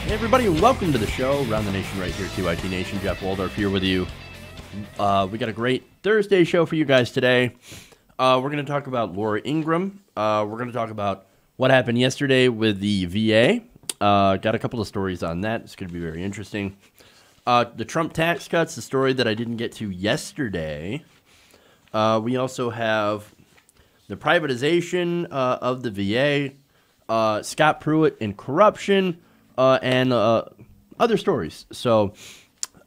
Hey everybody, and welcome to the show. Around the Nation right here, TYT Nation. Jeff Waldorf here with you. We got a great Thursday show for you guys today. We're going to talk about Laura Ingraham. We're going to talk about what happened yesterday with the VA. Got a couple of stories on that. It's going to be very interesting. The Trump tax cuts, the story that I didn't get to yesterday. We also have the privatization of the VA, Scott Pruitt and corruption, and other stories. So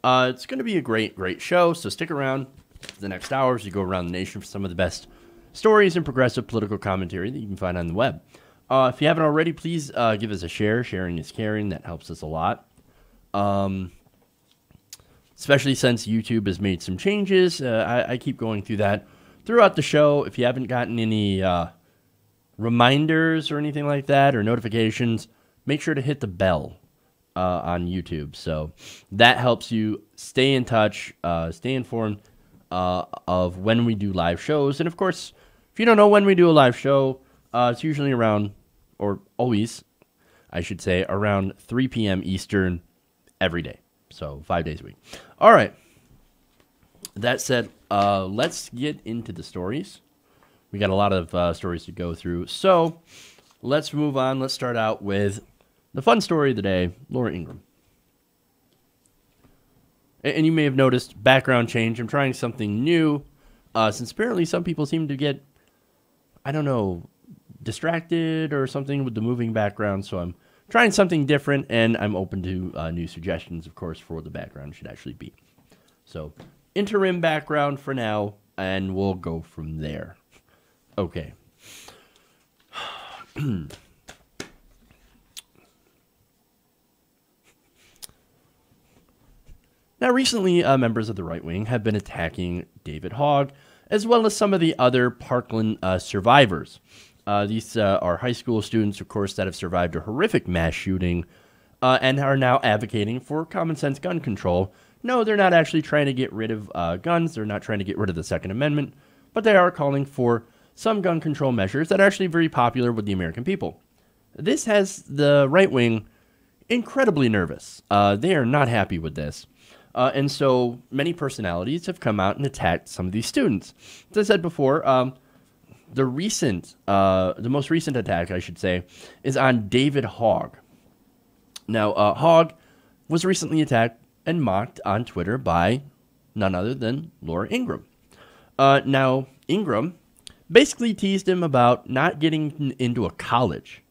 it's going to be a great show. So stick around for the next hour as you go around the nation for some of the best stories and progressive political commentary that you can find on the web. If you haven't already, please give us a share. Sharing is caring. That helps us a lot. Especially since YouTube has made some changes. I keep going through that throughout the show. If you haven't gotten any reminders or anything like that or notifications, make sure to hit the bell on YouTube. So that helps you stay in touch, stay informed of when we do live shows. And of course, if you don't know when we do a live show, it's usually around, or always, I should say, around 3 p.m. Eastern every day. So 5 days a week. All right. That said, let's get into the stories. We got a lot of stories to go through. So let's move on. Let's start out with the fun story of the day, Laura Ingraham. And you may have noticed background change. I'm trying something new, since apparently some people seem to get, I don't know, distracted or something with the moving background. So I'm trying something different, and I'm open to new suggestions, of course, for what the background should actually be. So interim background for now, and we'll go from there. Okay. Now, recently, members of the right wing have been attacking David Hogg, as well as some of the other Parkland survivors. These are high school students, of course, that have survived a horrific mass shooting and are now advocating for common sense gun control. No, they're not actually trying to get rid of guns. They're not trying to get rid of the Second Amendment, but they are calling for some gun control measures that are actually very popular with the American people. This has the right wing incredibly nervous. They are not happy with this. And so many personalities have come out and attacked some of these students. As I said before, the most recent attack, I should say, is on David Hogg. Now, Hogg was recently attacked and mocked on Twitter by none other than Laura Ingraham. Now, Ingraham basically teased him about not getting into a college.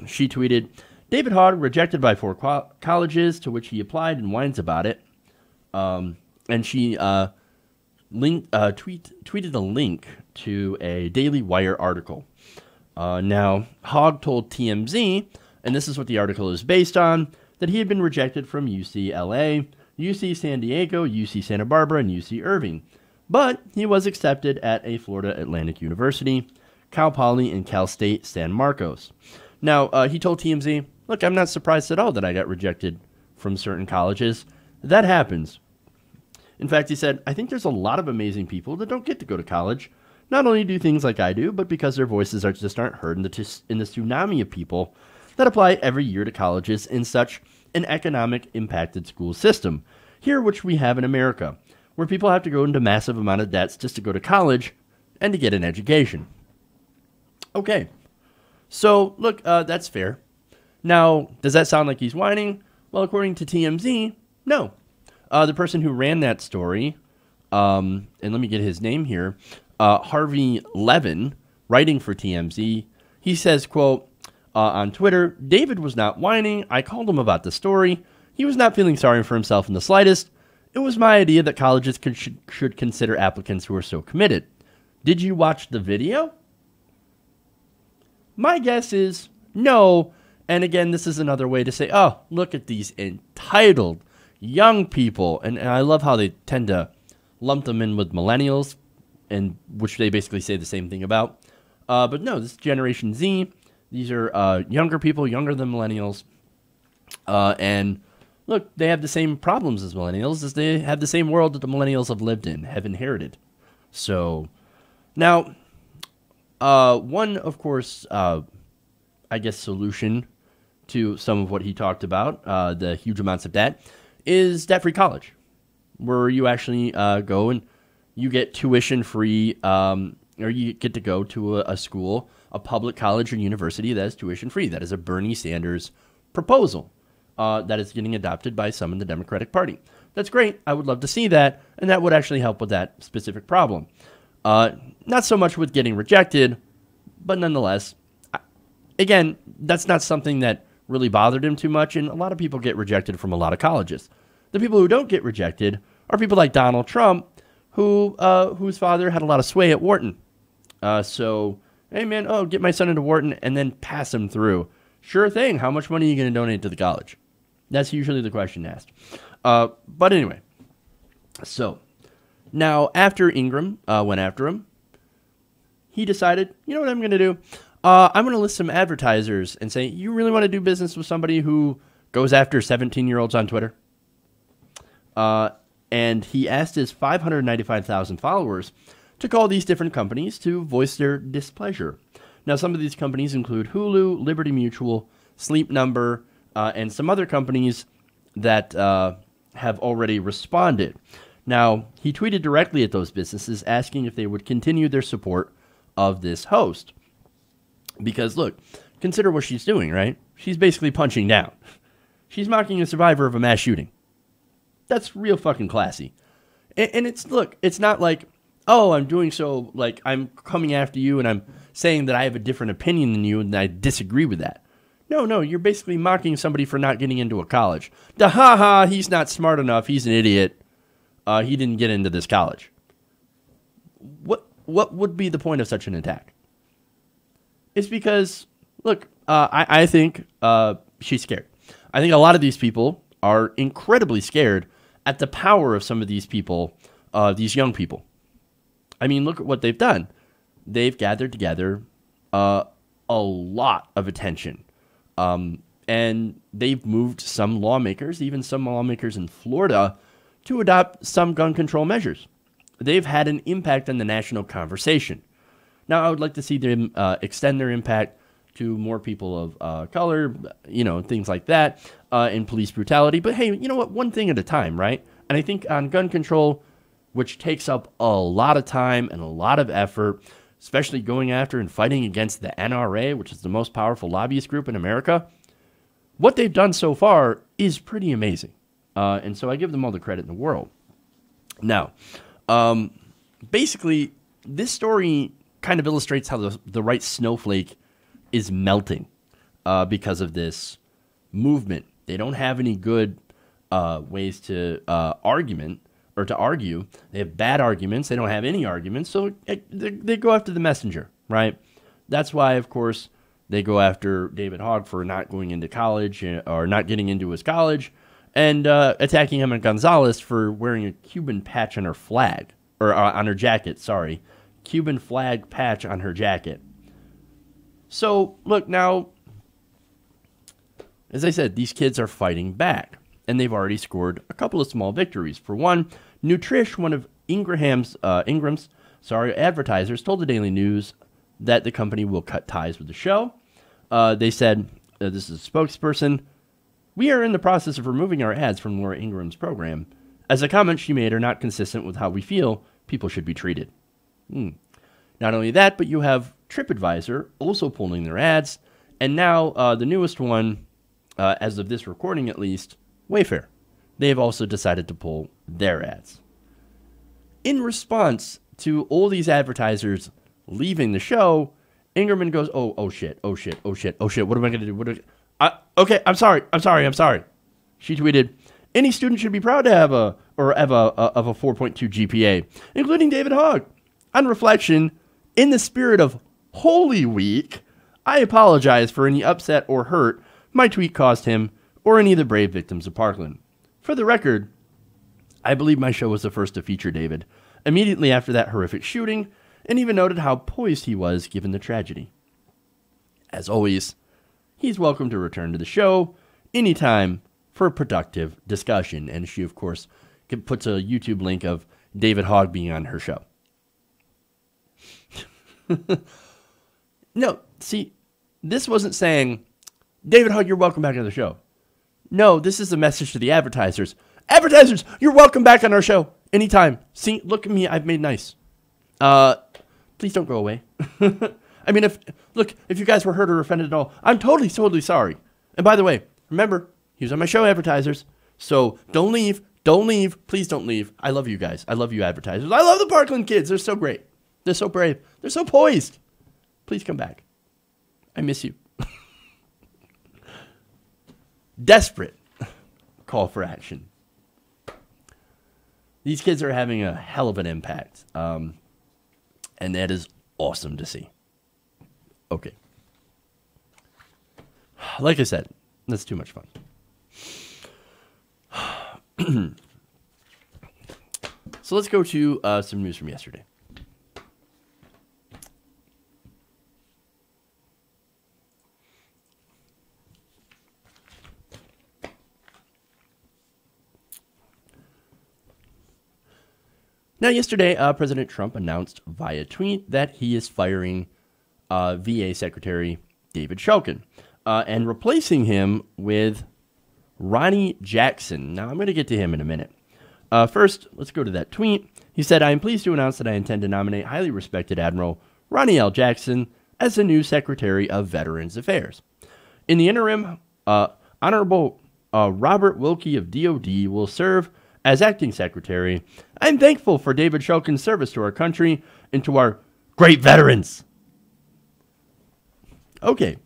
She tweeted, David Hogg rejected by 4 colleges to which he applied and whines about it. And she tweeted a link to a Daily Wire article. Now, Hogg told TMZ, and this is what the article is based on, that he had been rejected from UCLA, UC San Diego, UC Santa Barbara, and UC Irving. But he was accepted at a Florida Atlantic University, Cal Poly, and Cal State San Marcos. Now, he told TMZ, look, I'm not surprised at all that I got rejected from certain colleges. That happens. In fact, he said, I think there's a lot of amazing people that don't get to go to college. Not only do things like I do, but because their voices just aren't heard in the tsunami of people that apply every year to colleges in such an economic impacted school system. Here, which we have in America, where people have to go into massive amount of debts just to go to college and to get an education. Okay. So, look, that's fair. Now, does that sound like he's whining? Well, according to TMZ, no. The person who ran that story, and let me get his name here, Harvey Levin, writing for TMZ, he says, quote, on Twitter, David was not whining. I called him about the story. He was not feeling sorry for himself in the slightest. It was my idea that colleges should consider applicants who are so committed. Did you watch the video? My guess is no. And again, this is another way to say, oh, look at these entitled young people. And I love how they tend to lump them in with millennials, and which they basically say the same thing about. But no, this is Generation Z. These are younger people, younger than millennials. And look, they have the same problems as millennials, as they have the same world that the millennials have lived in, have inherited. So now, one, of course, I guess, solution to some of what he talked about, the huge amounts of debt, is debt-free college, where you actually go and you get tuition-free, or you get to go to a school, a public college or university that is tuition-free. That is a Bernie Sanders proposal that is getting adopted by some in the Democratic Party. That's great. I would love to see that, and that would actually help with that specific problem. Not so much with getting rejected, but nonetheless, again, that's not something that really bothered him too much, and a lot of people get rejected from a lot of colleges. The people who don't get rejected are people like Donald Trump, whose father had a lot of sway at Wharton. So, hey man, get my son into Wharton and then pass him through. Sure thing. How much money are you going to donate to the college? That's usually the question asked. But anyway, so now after Ingram went after him, he decided, you know what I'm going to do? I'm going to list some advertisers and say, you really want to do business with somebody who goes after 17-year-olds on Twitter? And he asked his 595,000 followers to call these different companies to voice their displeasure. Now, some of these companies include Hulu, Liberty Mutual, Sleep Number, and some other companies that have already responded. Now, he tweeted directly at those businesses asking if they would continue their support of this host. Because, look, consider what she's doing, right? She's basically punching down. She's mocking a survivor of a mass shooting. That's real fucking classy. And it's not like, oh, I'm doing so, like, I'm coming after you and I'm saying that I have a different opinion than you and I disagree with that. No, you're basically mocking somebody for not getting into a college. He's not smart enough, he's an idiot, he didn't get into this college. What would be the point of such an attack? It's because, look, I think she's scared. I think a lot of these people are incredibly scared at the power of some of these people, these young people. I mean, look at what they've done. They've gathered together a lot of attention. And they've moved some lawmakers, even some lawmakers in Florida, to adopt some gun control measures. They've had an impact on the national conversation. Now, I would like to see them extend their impact to more people of color, things like that, in police brutality. But hey, you know what? One thing at a time, right? And I think on gun control, which takes up a lot of time and a lot of effort, especially going after and fighting against the NRA, which is the most powerful lobbyist group in America, what they've done so far is pretty amazing. And so I give them all the credit in the world. Now, basically, this story kind of illustrates how the right snowflake is melting because of this movement. They don't have any good ways to argue. They have bad arguments. They don't have any arguments, so they go after the messenger, right? That's why, of course, they go after David Hogg for not going into college or not getting into his college, and attacking Emma Gonzalez for wearing a Cuban patch on her flag, or on her jacket, sorry. Cuban flag patch on her jacket. So, look, now, as I said, these kids are fighting back, and they've already scored a couple of small victories. For one, Nutrish, one of Ingram's advertisers, told the Daily News that the company will cut ties with the show. They said, this is a spokesperson, "We are in the process of removing our ads from Laura Ingraham's program, as the comments she made are not consistent with how we feel people should be treated." Not only that, but you have TripAdvisor also pulling their ads, and now the newest one, as of this recording at least, Wayfair. They've also decided to pull their ads. In response to all these advertisers leaving the show, Ingraham goes, oh shit, what am I going to do? Okay, I'm sorry. She tweeted, "Any student should be proud to have a 4.2 GPA, including David Hogg. On reflection, in the spirit of Holy Week, I apologize for any upset or hurt my tweet caused him or any of the brave victims of Parkland. For the record, I believe my show was the first to feature David immediately after that horrific shooting, and even noted how poised he was given the tragedy. As always, he's welcome to return to the show anytime for a productive discussion." And she, of course, puts a YouTube link of David Hogg being on her show. No, see, this wasn't saying, David Hogg, you're welcome back on the show. No, this is a message to the advertisers. Advertisers, you're welcome back on our show anytime. See, look at me. I've made nice. Please don't go away. I mean, if you guys were hurt or offended at all, I'm totally sorry. And by the way, remember, he was on my show, advertisers. So don't leave. Don't leave. Please don't leave. I love you guys. I love you advertisers. I love the Parkland kids. They're so great. They're so brave. They're so poised. Please come back. I miss you. Desperate call for action. These kids are having a hell of an impact. And that is awesome to see. Okay. Like I said, that's too much fun. So let's go to some news from yesterday. Now, yesterday, President Trump announced via tweet that he is firing VA Secretary David Shulkin and replacing him with Ronnie Jackson. Now, I'm going to get to him in a minute. First, let's go to that tweet. He said, "I am pleased to announce that I intend to nominate highly respected Admiral Ronnie L. Jackson as the new Secretary of Veterans Affairs. In the interim, Honorable Robert Wilkie of DOD will serve as acting secretary. I'm thankful for David Shulkin's service to our country and to our great veterans." Okay,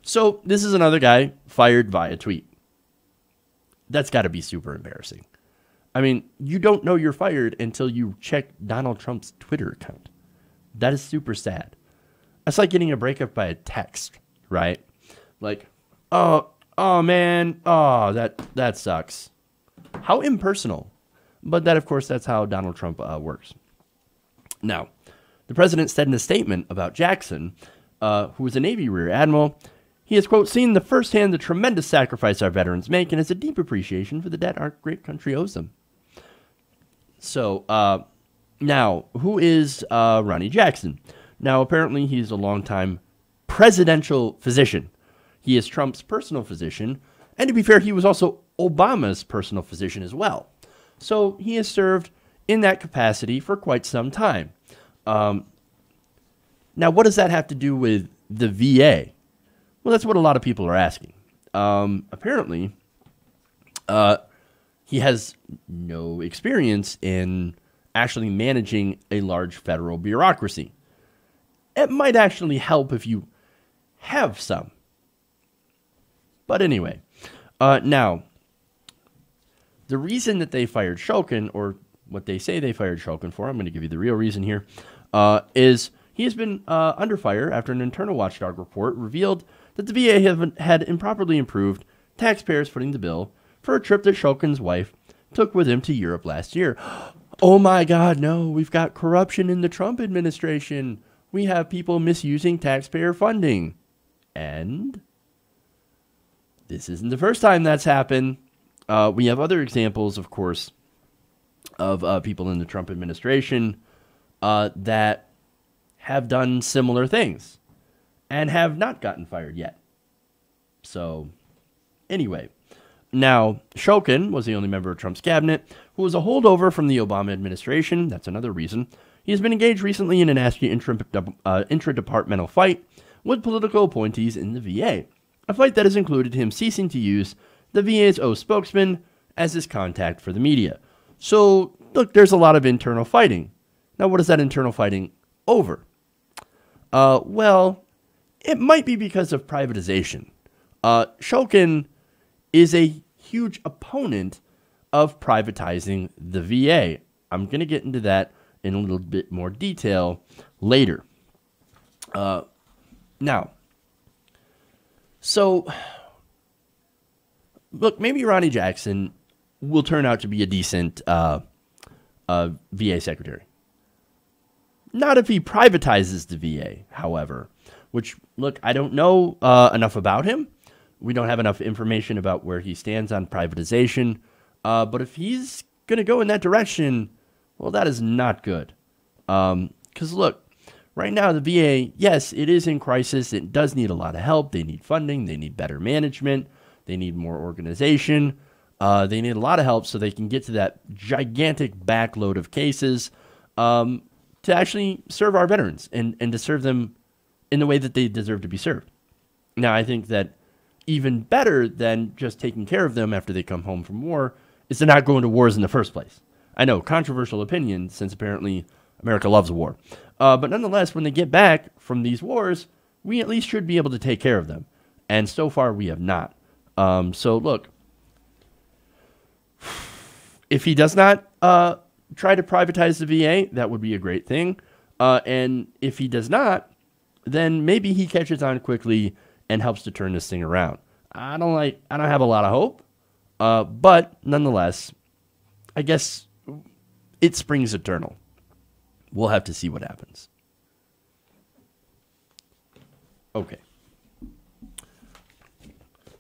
so this is another guy fired via tweet. That's got to be super embarrassing. I mean, you don't know you're fired until you check Donald Trump's Twitter account. That is super sad. That's like getting a breakup by a text, right? Like, oh man, that sucks. How impersonal. But that, of course, that's how Donald Trump works. Now, the president said in a statement about Jackson, who was a Navy Rear Admiral, he has, quote, seen the firsthand the tremendous sacrifice our veterans make and has a deep appreciation for the debt our great country owes them. So, now, who is Ronnie Jackson? Now, apparently he's a longtime presidential physician. He is Trump's personal physician, and to be fair, he was also Obama's personal physician as well. So he has served in that capacity for quite some time. Now, what does that have to do with the VA? Well, that's what a lot of people are asking. Apparently, he has no experience in actually managing a large federal bureaucracy. It might actually help if you have some. But anyway, now, the reason that they fired Shulkin, or what they say they fired Shulkin for, I'm going to give you the real reason here, is he has been under fire after an internal watchdog report revealed that the VA had improperly approved taxpayers footing the bill for a trip that Shulkin's wife took with him to Europe last year. Oh my God, no, we've got corruption in the Trump administration. We have people misusing taxpayer funding. And this isn't the first time that's happened. We have other examples, of course, of people in the Trump administration that have done similar things and have not gotten fired yet. So, anyway. Now, Shulkin was the only member of Trump's cabinet who was a holdover from the Obama administration. That's another reason. He has been engaged recently in a nasty intra-departmental fight with political appointees in the VA. A fight that has included him ceasing to use the VA's own spokesman as his contact for the media. So, look, there's a lot of internal fighting. Now, what is that internal fighting over? Well, it might be because of privatization. Shulkin is a huge opponent of privatizing the VA. I'm going to get into that in a little bit more detail later. Now, so, look, maybe Ronnie Jackson will turn out to be a decent VA secretary. Not if he privatizes the VA, however, which, look, I don't know enough about him. We don't have enough information about where he stands on privatization. But if he's going to go in that direction, well, that is not good. Because, look, right now the VA, yes, it is in crisis. It does need a lot of help. They need funding. They need better management. They need more organization. They need a lot of help so they can get to that gigantic backload of cases to actually serve our veterans and to serve them in the way that they deserve to be served. Now, I think that even better than just taking care of them after they come home from war is to not go into wars in the first place. I know, controversial opinion, since apparently America loves a war. But nonetheless, when they get back from these wars, we at least should be able to take care of them. And so far, we have not. So look, if he does not try to privatize the VA, that would be a great thing. And if he does not, then maybe he catches on quickly and helps to turn this thing around. I don't have a lot of hope, but nonetheless, I guess it springs eternal. We'll have to see what happens. Okay.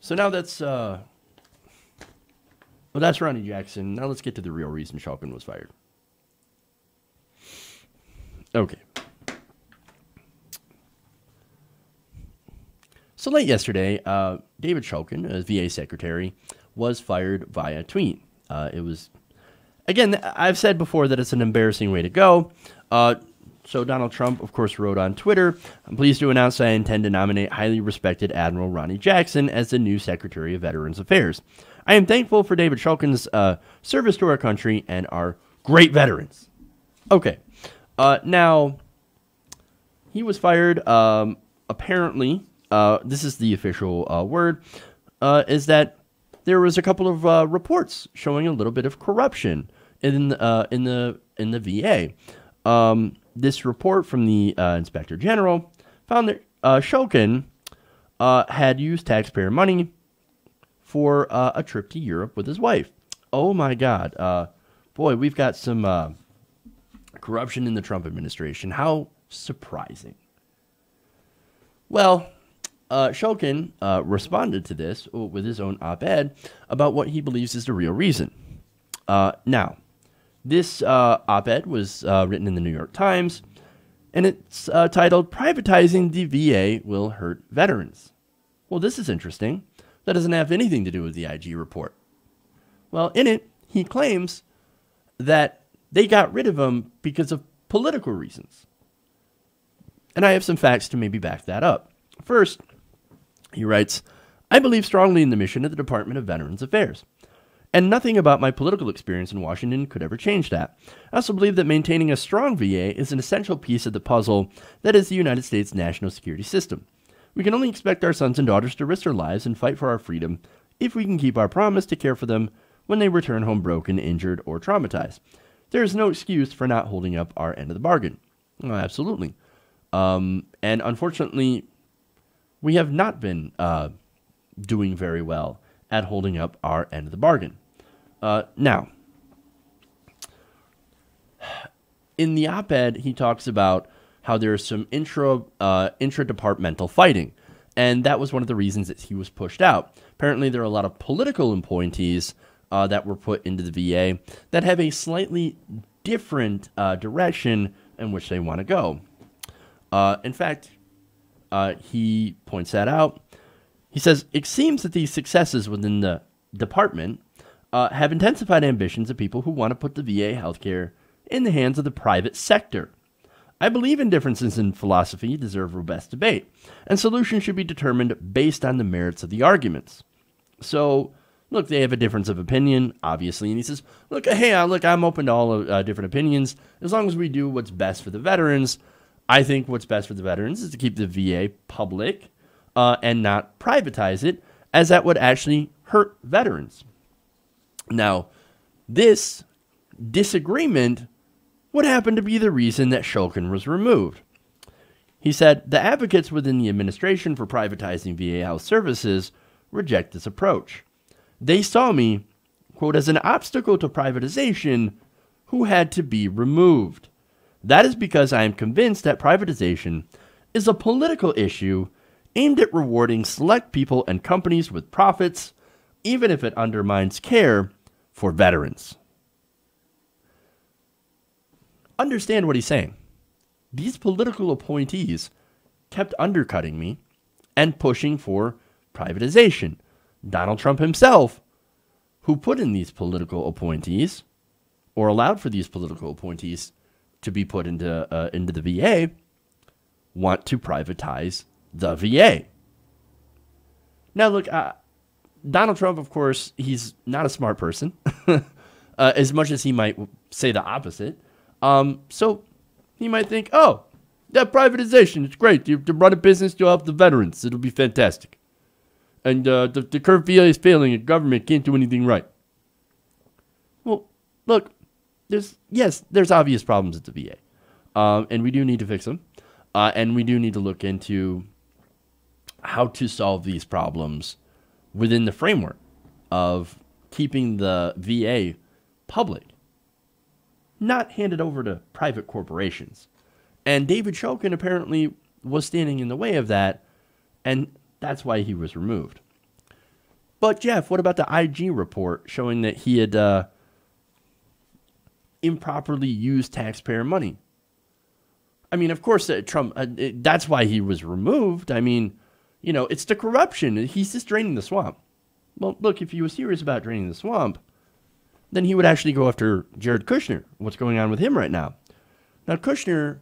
So now that's Ronnie Jackson. Now let's get to the real reason Shulkin was fired. Okay. So late yesterday, David Shulkin, a VA secretary, was fired via tweet. It was, again, I've said before that it's an embarrassing way to go. So Donald Trump, of course, wrote on Twitter, "I'm pleased to announce I intend to nominate highly respected Admiral Ronnie Jackson as the new Secretary of Veterans Affairs. I am thankful for David Shulkin's service to our country and our great veterans." Okay. Now, he was fired, apparently, this is the official word, is that there was a couple of reports showing a little bit of corruption in the VA. This report from the Inspector General found that Shulkin had used taxpayer money for a trip to Europe with his wife. Oh my God. Boy, we've got some corruption in the Trump administration. How surprising. Well, Shulkin responded to this with his own op-ed about what he believes is the real reason. Now, this op-ed was written in the New York Times, and it's titled, "Privatizing the VA Will Hurt Veterans." Well, this is interesting. That doesn't have anything to do with the IG report. Well, in it, he claims that they got rid of him because of political reasons. And I have some facts to maybe back that up. First, he writes, "I believe strongly in the mission of the Department of Veterans Affairs, and nothing about my political experience in Washington could ever change that. I also believe that maintaining a strong VA is an essential piece of the puzzle that is the United States national security system. We can only expect our sons and daughters to risk their lives and fight for our freedom if we can keep our promise to care for them when they return home broken, injured, or traumatized. There is no excuse for not holding up our end of the bargain." Oh, absolutely. And unfortunately, we have not been doing very well at holding up our end of the bargain. Now, in the op-ed, he talks about how there's some intra-departmental fighting, and that was one of the reasons that he was pushed out. Apparently, there are a lot of political appointees that were put into the VA that have a slightly different direction in which they want to go. In fact, he points that out. He says, "It seems that these successes within the department have intensified ambitions of people who want to put the VA healthcare in the hands of the private sector. I believe in differences in philosophy deserve robust debate, and solutions should be determined based on the merits of the arguments." So, look, they have a difference of opinion, obviously, and he says, look, I'm open to all different opinions, as long as we do what's best for the veterans. I think what's best for the veterans is to keep the VA public and not privatize it, as that would actually hurt veterans. Now, this disagreement would happen to be the reason that Shulkin was removed. He said, "The advocates within the administration for privatizing VA health services reject this approach. They saw me, quote, as an obstacle to privatization who had to be removed. That is because I am convinced that privatization is a political issue aimed at rewarding select people and companies with profits, even if it undermines care for veterans." Understand what he's saying. these political appointees kept undercutting me and pushing for privatization. Donald Trump himself, who put in these political appointees, or allowed for these political appointees to be put into the VA, want to privatize the VA. Now, look, Donald Trump, of course, he's not a smart person, as much as he might say the opposite. So he might think, oh, that privatization, it's great. You to run a business, you'll help the veterans. It'll be fantastic. And the current VA is failing, and government can't do anything right. Well, look, there's obvious problems at the VA, and we do need to fix them, and we do need to look into how to solve these problems within the framework of keeping the VA public, not handed over to private corporations. And David Shulkin apparently was standing in the way of that, and that's why he was removed. But Jeff, what about the IG report showing that he had improperly used taxpayer money? I mean, of course, Trump, that's why he was removed. I mean, you know, it's the corruption. He's just draining the swamp. Well, look, if he was serious about draining the swamp, then he would actually go after Jared Kushner. What's going on with him right now? Now, Kushner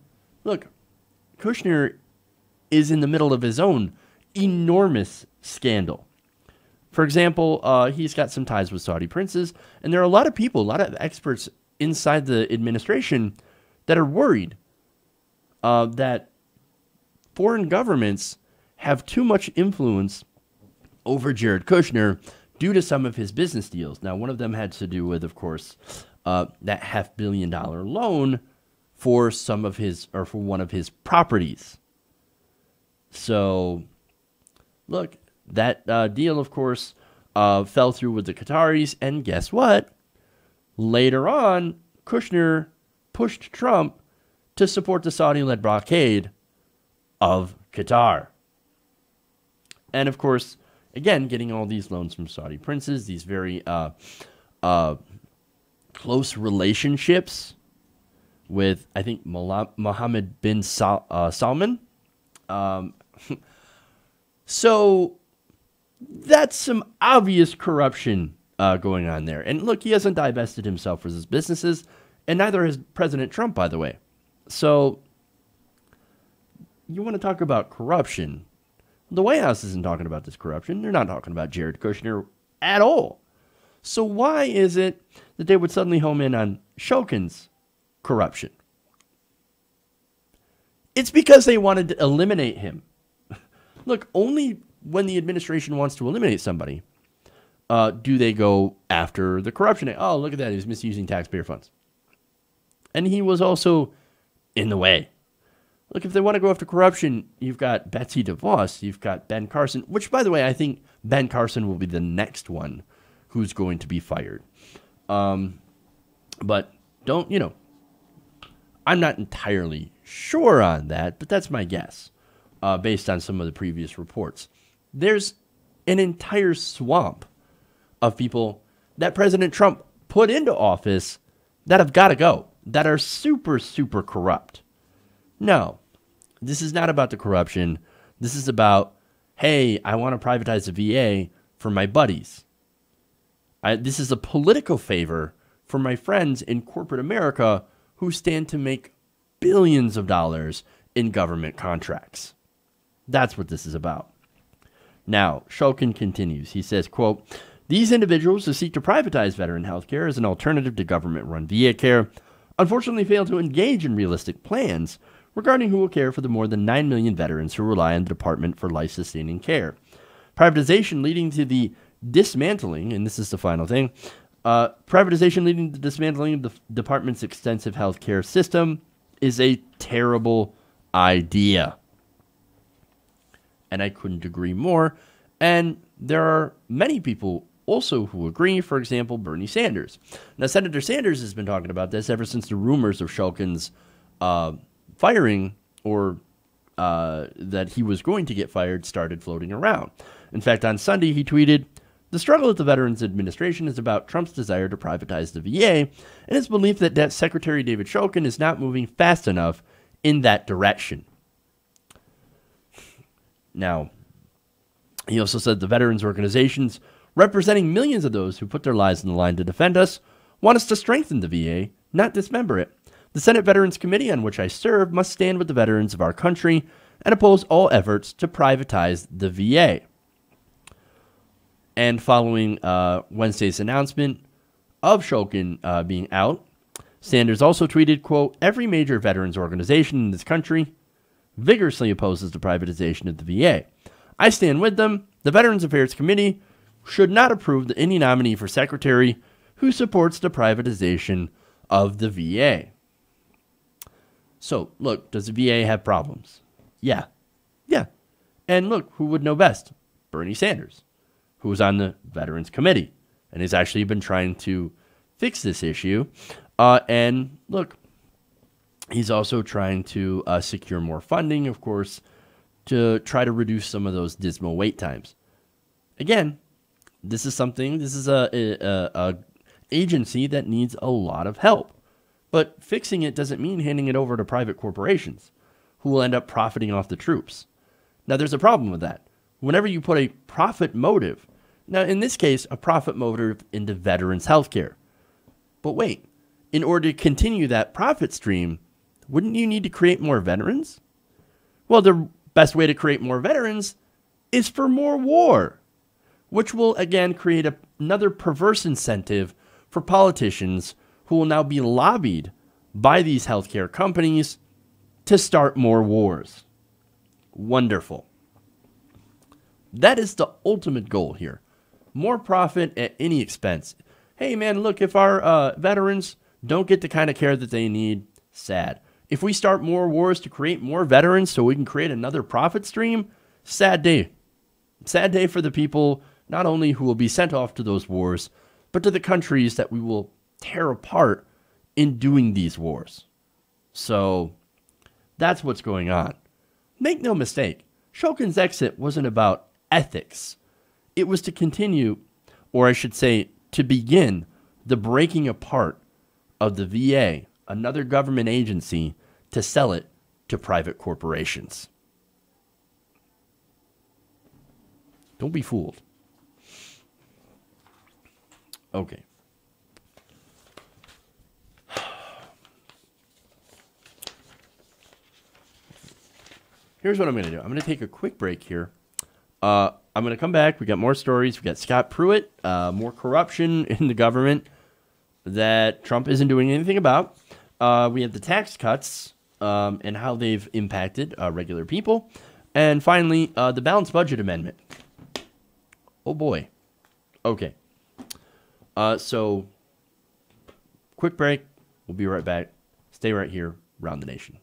is in the middle of his own enormous scandal. For example, he's got some ties with Saudi princes, and there are a lot of people, a lot of experts inside the administration that are worried that foreign governments have too much influence over Jared Kushner due to some of his business deals. Now, one of them had to do with, of course, that $500 million loan for one of his properties. So, look, that deal, of course, fell through with the Qataris, and guess what? Later on, Kushner pushed Trump to support the Saudi-led blockade of Qatar. And, of course, again, getting all these loans from Saudi princes, these very close relationships with, I think, Mohammed bin Salman. So that's some obvious corruption going on there. And look, he hasn't divested himself from his businesses, and neither has President Trump, by the way. So you want to talk about corruption. The White House isn't talking about this corruption. They're not talking about Jared Kushner at all. So why is it that they would suddenly home in on Shulkin's corruption? It's because they wanted to eliminate him. Look, only when the administration wants to eliminate somebody do they go after the corruption. Oh, look at that. He's misusing taxpayer funds. And he was also in the way. Look, if they want to go after corruption, you've got Betsy DeVos, you've got Ben Carson, which, by the way, I think Ben Carson will be the next one who's going to be fired. But I'm not entirely sure on that, but that's my guess, based on some of the previous reports. There's an entire swamp of people that President Trump put into office that have got to go, that are super, super corrupt. No, this is not about the corruption. This is about, hey, I want to privatize the VA for my buddies. This is a political favor for my friends in corporate America who stand to make billions of dollars in government contracts. That's what this is about. Now, Shulkin continues. He says, quote, "These individuals who seek to privatize veteran health care as an alternative to government-run VA care unfortunately fail to engage in realistic plans regarding who will care for the more than 9 million veterans who rely on the Department for Life-Sustaining Care. Privatization leading to the dismantling," and this is the final thing, privatization leading to the dismantling of the department's extensive health care system is a terrible idea. And I couldn't agree more. And there are many people also who agree. For example, Bernie Sanders. Now, Senator Sanders has been talking about this ever since the rumors of Shulkin's firing, or that he was going to get fired, started floating around. In fact, on Sunday, he tweeted, "The struggle at the Veterans Administration is about Trump's desire to privatize the VA and his belief that Secretary David Shulkin is not moving fast enough in that direction. Now, he also said the veterans organizations representing millions of those who put their lives on the line to defend us want us to strengthen the VA, not dismember it. The Senate Veterans Committee, on which I serve, must stand with the veterans of our country and oppose all efforts to privatize the VA. And following Wednesday's announcement of Shulkin being out, Sanders also tweeted, quote, every major veterans organization in this country vigorously opposes the privatization of the VA. I stand with them. The Veterans Affairs Committee should not approve any nominee for secretary who supports the privatization of the VA. So, look, does the VA have problems? Yeah. And look, who would know best? Bernie Sanders, who was on the Veterans Committee and has actually been trying to fix this issue. And look, he's also trying to secure more funding, of course, to try to reduce some of those dismal wait times. Again, this is a agency that needs a lot of help. But fixing it doesn't mean handing it over to private corporations who will end up profiting off the troops. Now, there's a problem with that. Whenever you put a profit motive, now in this case, a profit motive into veterans' healthcare. But wait, in order to continue that profit stream, wouldn't you need to create more veterans? Well, the best way to create more veterans is for more war, which will again create another perverse incentive for politicians who will now be lobbied by these healthcare companies to start more wars. Wonderful. That is the ultimate goal here. More profit at any expense. Hey man, look, if our veterans don't get the kind of care that they need, sad. If we start more wars to create more veterans so we can create another profit stream, sad day. Sad day for the people, not only who will be sent off to those wars, but to the countries that we will tear apart in doing these wars. So that's what's going on. Make no mistake, Shulkin's exit wasn't about ethics. It was to continue, or I should say, to begin the breaking apart of the VA, another government agency, to sell it to private corporations. Don't be fooled. Okay. Here's what I'm going to do. I'm going to take a quick break here. I'm going to come back. We got more stories. We got Scott Pruitt, more corruption in the government that Trump isn't doing anything about. We have the tax cuts and how they've impacted regular people. And finally, the balanced budget amendment. Oh, boy. Okay. So, quick break. We'll be right back. Stay right here, Round the Nation.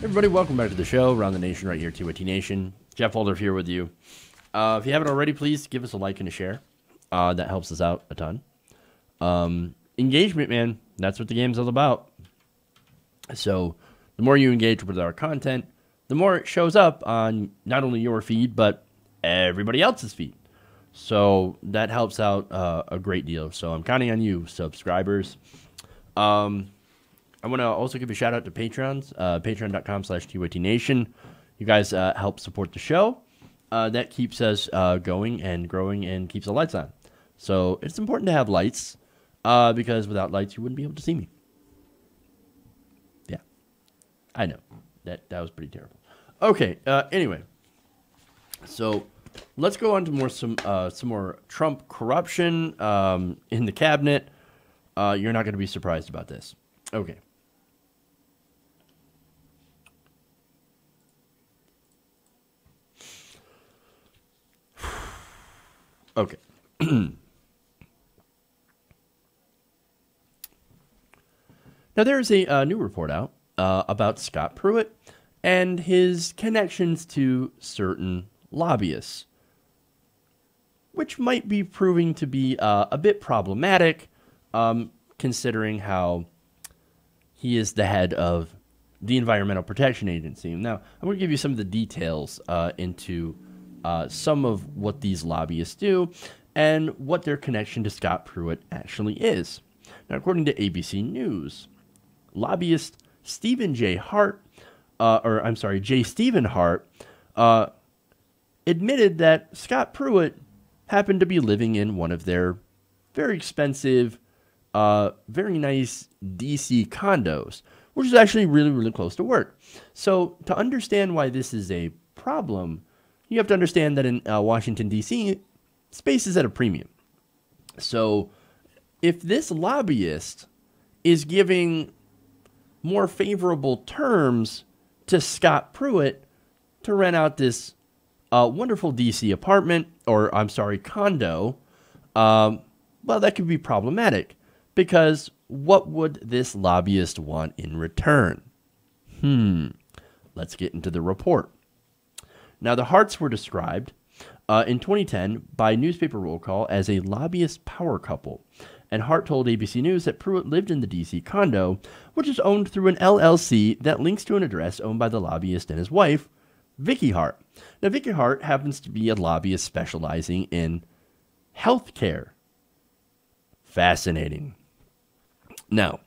Everybody, welcome back to the show. Around the Nation, right here, TYT Nation. Jeff Waldorf here with you. If you haven't already, please give us a like and a share. That helps us out a ton. Engagement, man. That's what the game's all about. So the more you engage with our content, the more it shows up on not only your feed, but everybody else's feed. So that helps out a great deal. So I'm counting on you, subscribers. I want to also give a shout out to Patrons, patreon.com/TYTNation. You guys help support the show. That keeps us going and growing and keeps the lights on. So it's important to have lights because without lights, you wouldn't be able to see me. Yeah, I know. That was pretty terrible. Okay, anyway. So let's go on to some more Trump corruption in the cabinet. You're not going to be surprised about this. Okay. Okay. Now, there is a new report out about Scott Pruitt and his connections to certain lobbyists, which might be proving to be a bit problematic, considering how he is the head of the Environmental Protection Agency. Now, I'm going to give you some of the details into some of what these lobbyists do and what their connection to Scott Pruitt actually is. Now, according to ABC News, lobbyist Stephen J. Hart, J. Stephen Hart, admitted that Scott Pruitt happened to be living in one of their very expensive, very nice DC condos, which is actually really, really close to work. So to understand why this is a problem, you have to understand that in Washington, D.C., space is at a premium. So if this lobbyist is giving more favorable terms to Scott Pruitt to rent out this wonderful DC apartment, condo, well, that could be problematic because what would this lobbyist want in return? Let's get into the report. Now, the Harts were described in 2010 by newspaper roll call as a lobbyist power couple. And Hart told ABC News that Pruitt lived in the D.C. condo, which is owned through an LLC that links to an address owned by the lobbyist and his wife, Vicky Hart. Now, Vicky Hart happens to be a lobbyist specializing in healthcare. Fascinating. Now,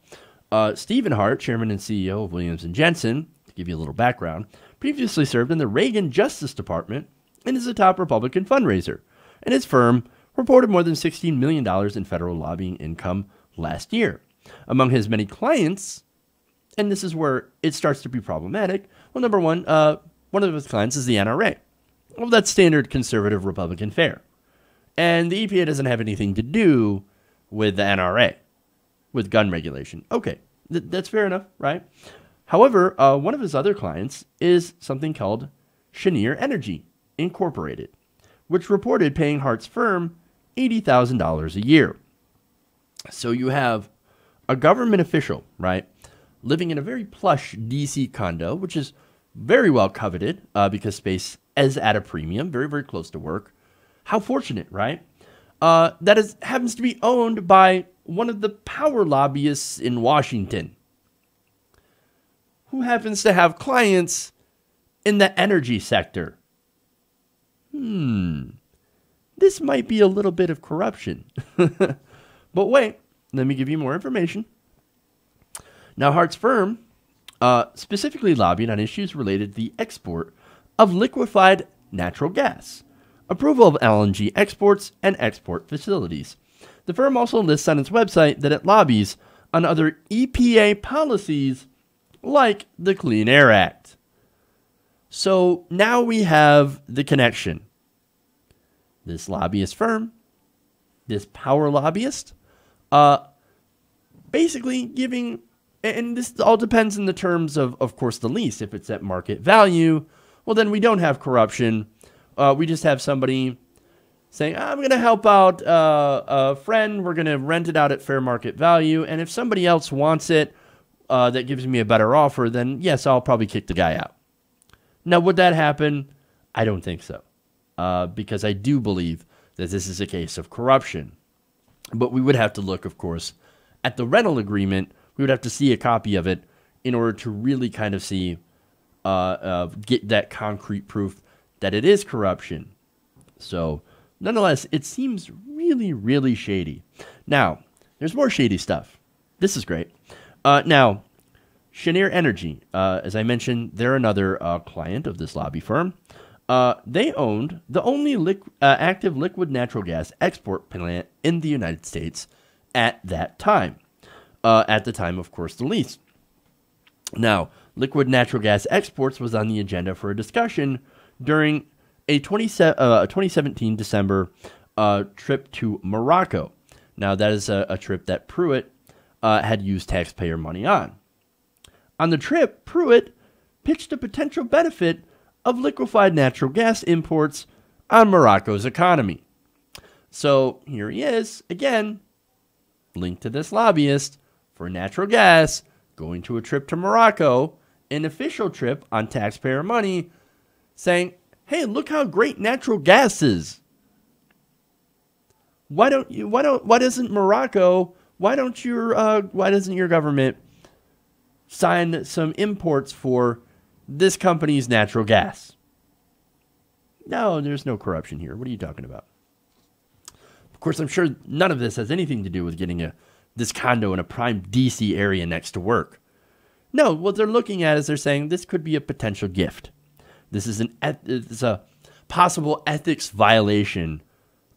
Stephen Hart, chairman and CEO of Williams & Jensen, to give you a little background, previously served in the Reagan Justice Department and is a top Republican fundraiser. And his firm reported more than $16 million in federal lobbying income last year. Among his many clients, and this is where it starts to be problematic, well, number one of his clients is the NRA. Well, that's standard conservative Republican fare. And the EPA doesn't have anything to do with the NRA, with gun regulation. Okay, that's fair enough, right? However, one of his other clients is something called Cheniere Energy Incorporated, which reported paying Hart's firm $80,000 a year. So you have a government official, right, living in a very plush DC condo, which is very well coveted because space is at a premium, very, very close to work. How fortunate, right? Happens to be owned by one of the power lobbyists in Washington, who happens to have clients in the energy sector. This might be a little bit of corruption. But wait, let me give you more information. Now, Hart's firm specifically lobbied on issues related to the export of liquefied natural gas, approval of LNG exports, and export facilities. The firm also lists on its website that it lobbies on other EPA policies like the Clean Air Act. So now we have the connection. This lobbyist firm, this power lobbyist, basically giving, and this all depends in the terms of course, the lease. If it's at market value, well, then we don't have corruption. We just have somebody saying, I'm going to help out a friend. We're going to rent it out at fair market value. And if somebody else wants it, that gives me a better offer, then yes, I'll probably kick the guy out. Now, would that happen? I don't think so, because I do believe that this is a case of corruption. But we would have to look, of course, at the rental agreement. We would have to see a copy of it in order to really kind of see, get that concrete proof that it is corruption. So, nonetheless, it seems really, really shady. Now, there's more shady stuff. This is great. Now, Cheniere Energy, as I mentioned, they're another client of this lobby firm. They owned the only active liquid natural gas export plant in the United States at that time. At the time, of course, the lease. Now, liquid natural gas exports was on the agenda for a discussion during a 2017 December trip to Morocco. Now, that is a trip that Pruitt had used taxpayer money on. On the trip, Pruitt pitched a potential benefit of liquefied natural gas imports on Morocco's economy. So here he is, again, linked to this lobbyist for natural gas, going to a trip to Morocco, an official trip on taxpayer money, saying, hey, look how great natural gas is. Why doesn't your government sign some imports for this company's natural gas? No, there's no corruption here. What are you talking about? Of course, I'm sure none of this has anything to do with getting this condo in a prime DC area next to work. No, what they're looking at is they're saying this could be a potential gift. This is it's a possible ethics violation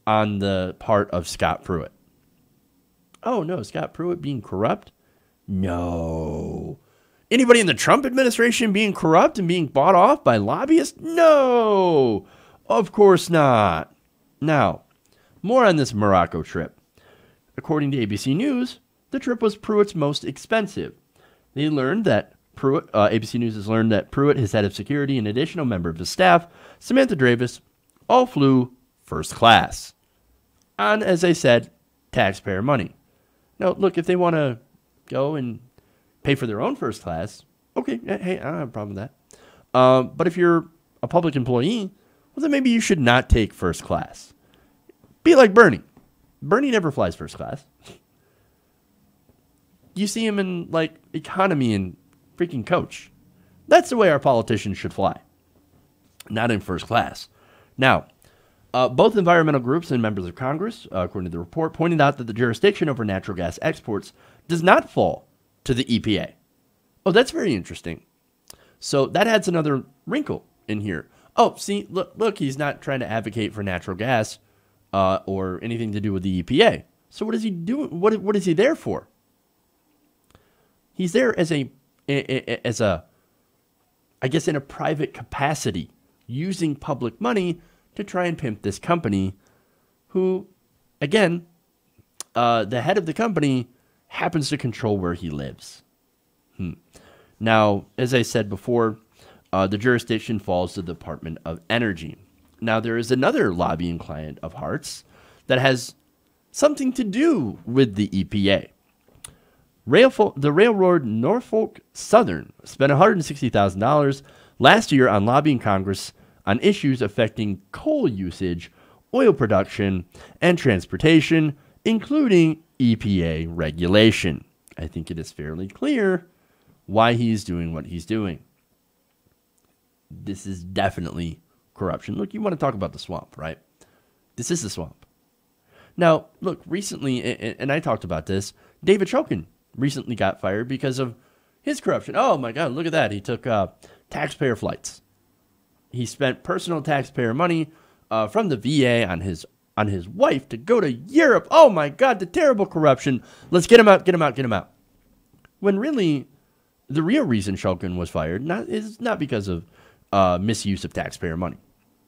on the part of Scott Pruitt. Oh, no, Scott Pruitt being corrupt? No. Anybody in the Trump administration being corrupt and being bought off by lobbyists? No, of course not. Now, more on this Morocco trip. According to ABC News, the trip was Pruitt's most expensive. They learned that ABC News has learned that Pruitt, his head of security, and additional member of his staff, Samantha Dravis, all flew first class on, as I said, taxpayer money. Now, look, if they want to go and pay for their own first class, okay, hey, I don't have a problem with that. But if you're a public employee, well, then maybe you should not take first class. Be like Bernie. Bernie never flies first class. You see him in, like, economy and freaking coach. That's the way our politicians should fly. Not in first class. Now, both environmental groups and members of Congress, according to the report, pointed out that the jurisdiction over natural gas exports does not fall to the EPA. Oh, that's very interesting. So that adds another wrinkle in here. Oh, see, look, he's not trying to advocate for natural gas or anything to do with the EPA. So what is he doing? What is he there for? He's there as a, I guess, in a private capacity, using public money to try and pimp this company, who, again, the head of the company happens to control where he lives. Now, as I said before, the jurisdiction falls to the Department of Energy. Now, there is another lobbying client of Hart's that has something to do with the EPA. The railroad Norfolk Southern spent $160,000 last year on lobbying Congress on issues affecting coal usage, oil production, and transportation, including EPA regulation. I think it is fairly clear why he's doing what he's doing. This is definitely corruption. Look, you want to talk about the swamp, right? This is the swamp. Now, look, recently, and I talked about this, David Shulkin recently got fired because of his corruption. Oh my God, look at that. He took taxpayer flights. He spent personal taxpayer money from the VA on his wife to go to Europe. Oh my God, the terrible corruption. Let's get him out, get him out, get him out. When really, the real reason Shulkin was fired is not because of misuse of taxpayer money.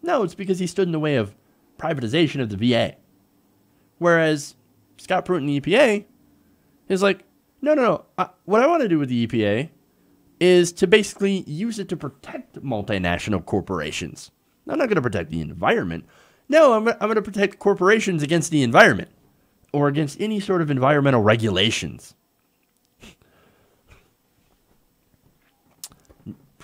No, it's because he stood in the way of privatization of the VA. Whereas Scott Pruitt and the EPA is like, no. What I want to do with the EPA is to basically use it to protect multinational corporations. I'm not going to protect the environment. No, I'm going to protect corporations against the environment or against any sort of environmental regulations.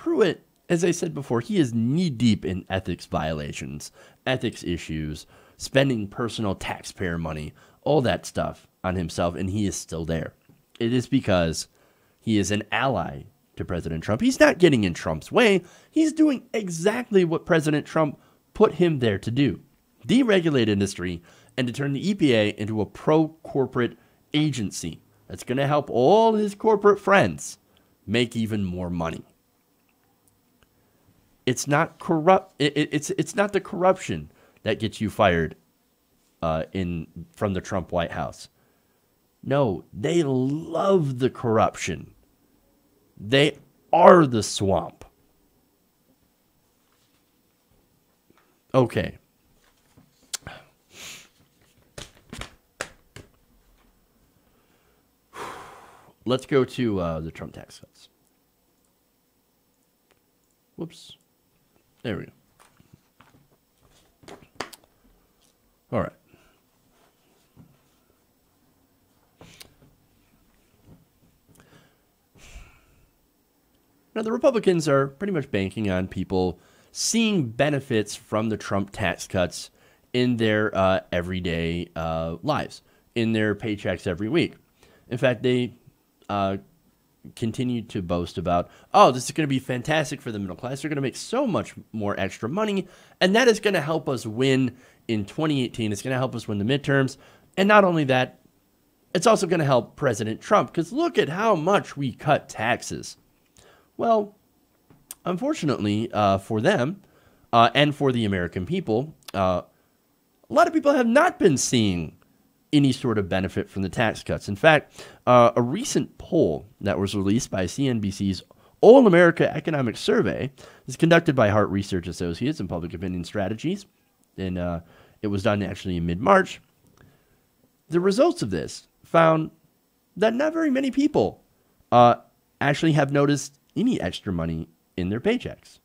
Pruitt, as I said before, he is knee-deep in ethics violations, ethics issues, spending personal taxpayer money, all that stuff on himself, and he is still there. It is because he is an ally to President Trump. He's not getting in Trump's way. He's doing exactly what President Trump put him there to do: deregulate industry and to turn the EPA into a pro-corporate agency that's going to help all his corporate friends make even more money. It's not corrupt. It's not the corruption that gets you fired from the Trump White House. No, they love the corruption. They are the swamp. Okay. Let's go to the Trump tax cuts. Whoops. There we go. All right. Now, the Republicans are pretty much banking on people seeing benefits from the Trump tax cuts in their everyday lives, in their paychecks every week. In fact, they continue to boast about, oh, this is going to be fantastic for the middle class. They're going to make so much more extra money, and that is going to help us win in 2018. It's going to help us win the midterms. And not only that, it's also going to help President Trump, because look at how much we cut taxes. Well, unfortunately for them and for the American people, a lot of people have not been seeing any sort of benefit from the tax cuts. In fact, a recent poll that was released by CNBC's All America Economic Survey is conducted by Hart Research Associates and Public Opinion Strategies, and it was done actually in mid-March. The results of this found that not very many people actually have noticed any extra money in their paychecks.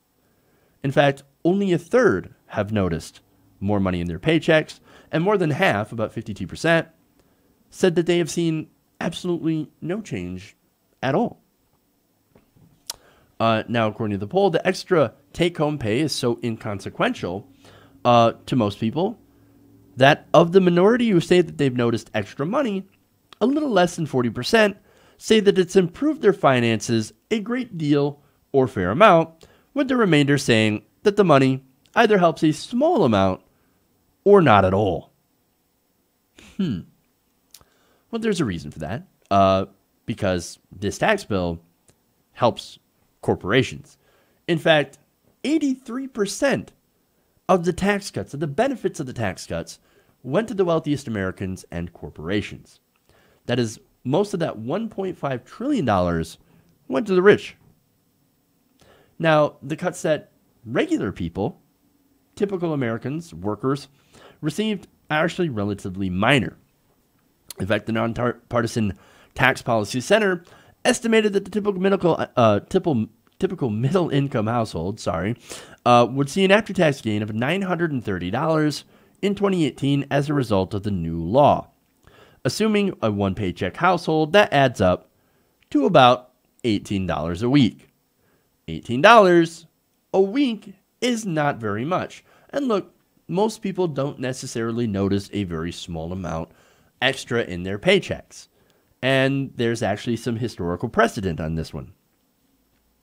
In fact, only a third have noticed more money in their paychecks, and more than half, about 52%, said that they have seen absolutely no change at all. Now, according to the poll, the extra take-home pay is so inconsequential to most people that of the minority who say that they've noticed extra money, a little less than 40% say that it's improved their finances a great deal or fair amount, with the remainder saying that the money either helps a small amount or not at all. Well, there's a reason for that, because this tax bill helps corporations. In fact, 83% of the tax cuts, of the benefits of the tax cuts, went to the wealthiest Americans and corporations. That is, most of that $1.5 trillion went to the rich. Now, the cuts that regular people, typical Americans, workers, received are actually relatively minor. In fact, the Nonpartisan Tax Policy Center estimated that the typical middle-income household, would see an after-tax gain of $930 in 2018 as a result of the new law. Assuming a one-paycheck household, that adds up to about $18 a week. $18 a week is not very much. And look, most people don't necessarily notice a very small amount extra in their paychecks. And there's actually some historical precedent on this one.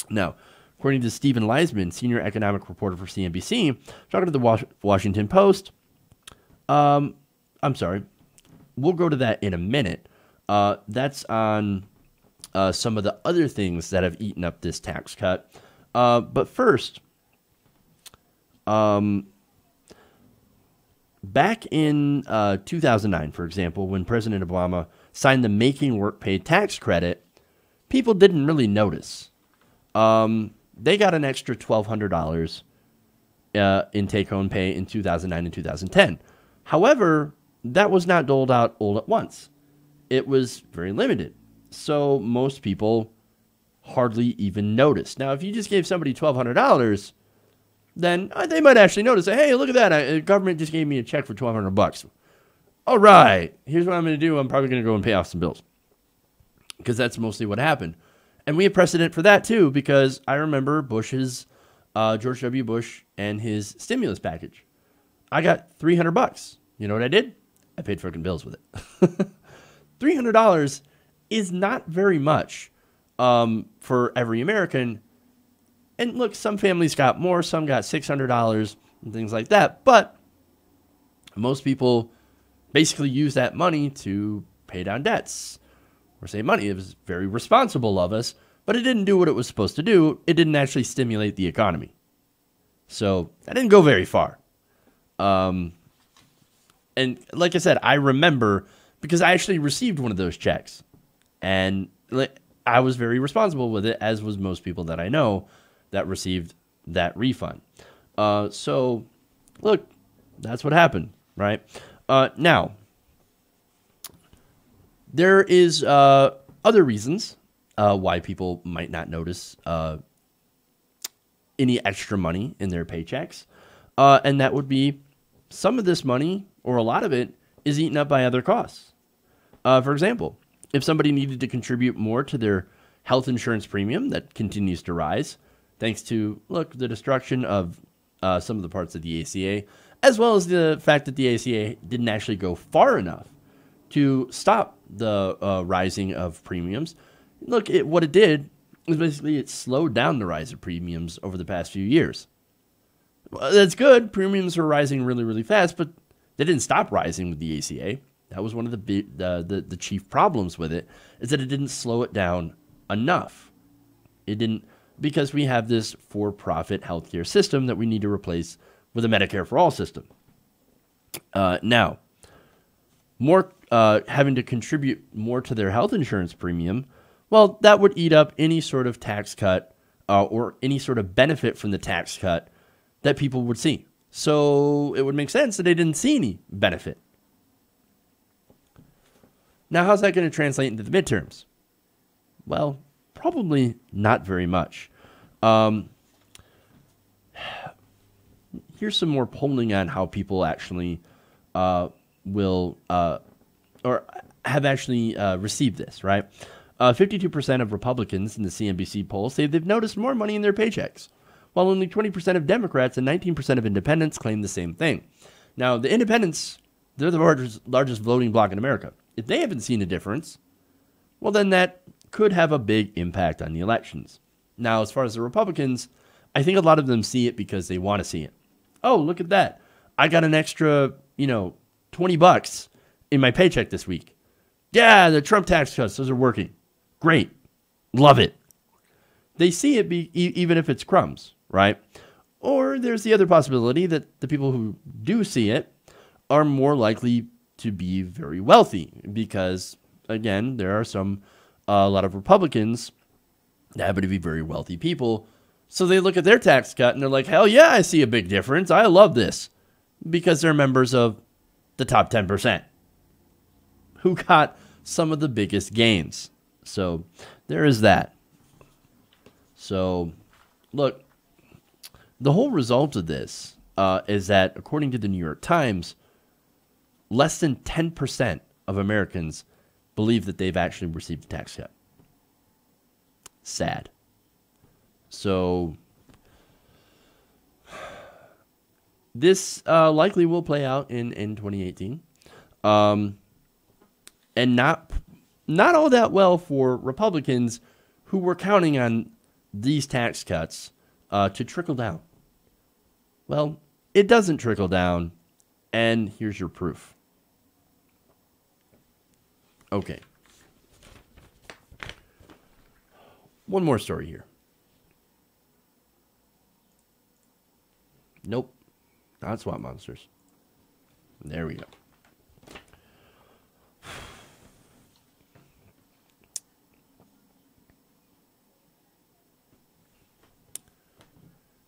Now, according to Stephen Leisman, senior economic reporter for CNBC, talking to the Washington Post, we'll go to that in a minute. That's on some of the other things that have eaten up this tax cut. But first, back in 2009, for example, when President Obama signed the Making Work Pay tax credit, people didn't really notice. They got an extra $1,200 in take-home pay in 2009 and 2010. However, that was not doled out all at once. It was very limited. So most people hardly even noticed. Now, if you just gave somebody $1,200, then they might actually notice, hey, look at that. The government just gave me a check for $1,200. All right, here's what I'm going to do. I'm probably going to go and pay off some bills, because that's mostly what happened. And we have precedent for that too, because I remember George W. Bush and his stimulus package. I got $300. You know what I did? I paid fucking bills with it. $300 is not very much for every American. And look, some families got more, some got $600 and things like that. But most people basically use that money to pay down debts or save money. It was very responsible of us, but it didn't do what it was supposed to do. It didn't actually stimulate the economy. So that didn't go very far. And like I said, I remember because I actually received one of those checks. And I was very responsible with it, as was most people that I know that received that refund. So, look, that's what happened, right? Now, there is other reasons why people might not notice any extra money in their paychecks. And that would be some of this money, or a lot of it, is eaten up by other costs. For example, if somebody needed to contribute more to their health insurance premium that continues to rise, thanks to, the destruction of some of the parts of the ACA, as well as the fact that the ACA didn't actually go far enough to stop the rising of premiums. What it did was basically it slowed down the rise of premiums over the past few years. Well, that's good. Premiums are rising really, really fast, but they didn't stop rising with the ACA. That was one of the chief problems with it, is that it didn't slow it down enough. It didn't, because we have this for-profit healthcare system that we need to replace with a Medicare for All system. Now, more having to contribute more to their health insurance premium, well, that would eat up any sort of tax cut or any sort of benefit from the tax cut that people would see. So it would make sense that they didn't see any benefit. Now, how's that going to translate into the midterms? Well, probably not very much. Here's some more polling on how people actually will or have actually received this, right? 52% of Republicans in the CNBC poll say they've noticed more money in their paychecks, while only 20% of Democrats and 19% of independents claim the same thing. Now, the independents, they're the largest voting bloc in America. If they haven't seen a difference, well, then that could have a big impact on the elections. Now, as far as the Republicans, I think a lot of them see it because they want to see it. Oh, look at that. I got an extra, $20 in my paycheck this week. Yeah, the Trump tax cuts, those are working. Great. Love it. They see it even if it's crumbs, right? Or there's the other possibility that the people who do see it are more likely to be very wealthy because, again, there are a lot of Republicans that happen to be very wealthy people. So they look at their tax cut and they're like, hell yeah, I see a big difference. I love this. Because they're members of the top 10% who got some of the biggest gains. So there is that. So, look, the whole result of this is that, according to the New York Times, less than 10% of Americans believe that they've actually received a tax cut. Sad. So, this likely will play out in 2018. And not all that well for Republicans who were counting on these tax cuts to trickle down. Well, it doesn't trickle down, and here's your proof. Okay. One more story here. Nope. Not swamp monsters. There we go.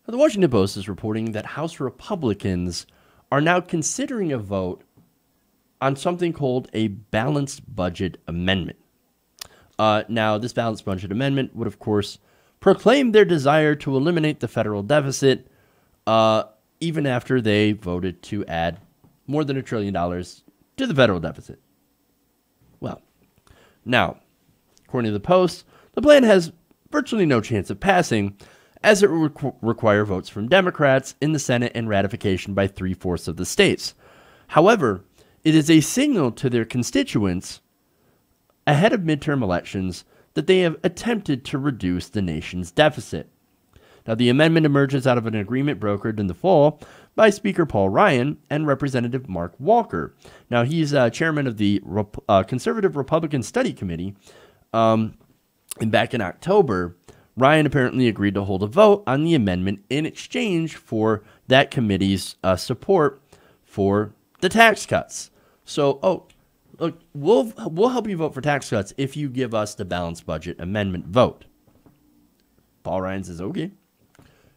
The Washington Post is reporting that House Republicans are now considering a vote on something called a balanced budget amendment. Now, this balanced budget amendment would, of course, proclaim their desire to eliminate the federal deficit, even after they voted to add more than $1 trillion to the federal deficit. Well, now, according to the Post, the plan has virtually no chance of passing, as it would require votes from Democrats in the Senate and ratification by 3/4 of the states. However, it is a signal to their constituents ahead of midterm elections that they have attempted to reduce the nation's deficit. Now, the amendment emerges out of an agreement brokered in the fall by Speaker Paul Ryan and Representative Mark Walker. Now, he's chairman of the Conservative Republican Study Committee. And back in October, Ryan apparently agreed to hold a vote on the amendment in exchange for that committee's support for the tax cuts. So, look, we'll help you vote for tax cuts if you give us the balanced budget amendment vote. Paul Ryan says, okay,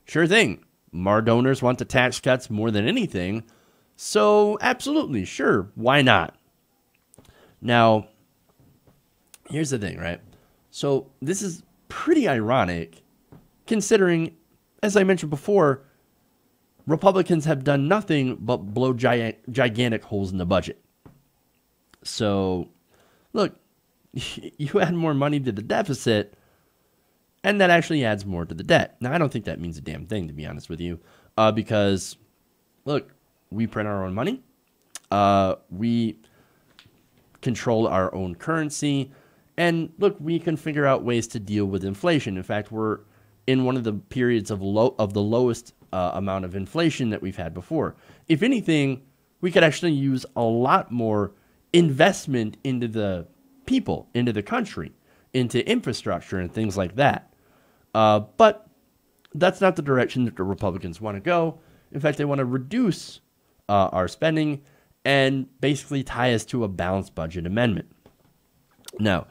sure thing. Our donors want the tax cuts more than anything, so absolutely, sure, why not? Now, here's the thing, right? So this is pretty ironic considering, as I mentioned before, Republicans have done nothing but blow gigantic holes in the budget. So, look, you add more money to the deficit, and that actually adds more to the debt. Now, I don't think that means a damn thing, to be honest with you, because, look, we print our own money. We control our own currency. And, look, we can figure out ways to deal with inflation. In fact, we're in one of the periods of the lowest amount of inflation that we've had before. If anything, we could actually use a lot more investment into the people, into the country, into infrastructure and things like that. But that's not the direction that the Republicans want to go. In fact, they want to reduce our spending and basically tie us to a balanced budget amendment. Now,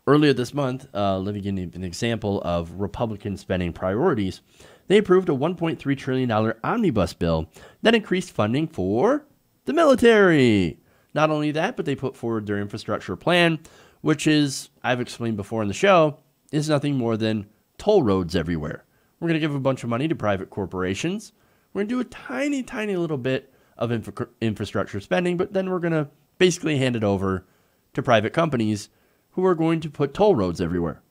earlier this month, let me give you an example of Republican spending priorities. They approved a $1.3 trillion omnibus bill that increased funding for the military. Not only that, but they put forward their infrastructure plan, which is, I've explained before in the show, is nothing more than toll roads everywhere. We're going to give a bunch of money to private corporations. We're going to do a tiny, tiny little bit of infrastructure spending, but then we're going to basically hand it over to private companies who are going to put toll roads everywhere.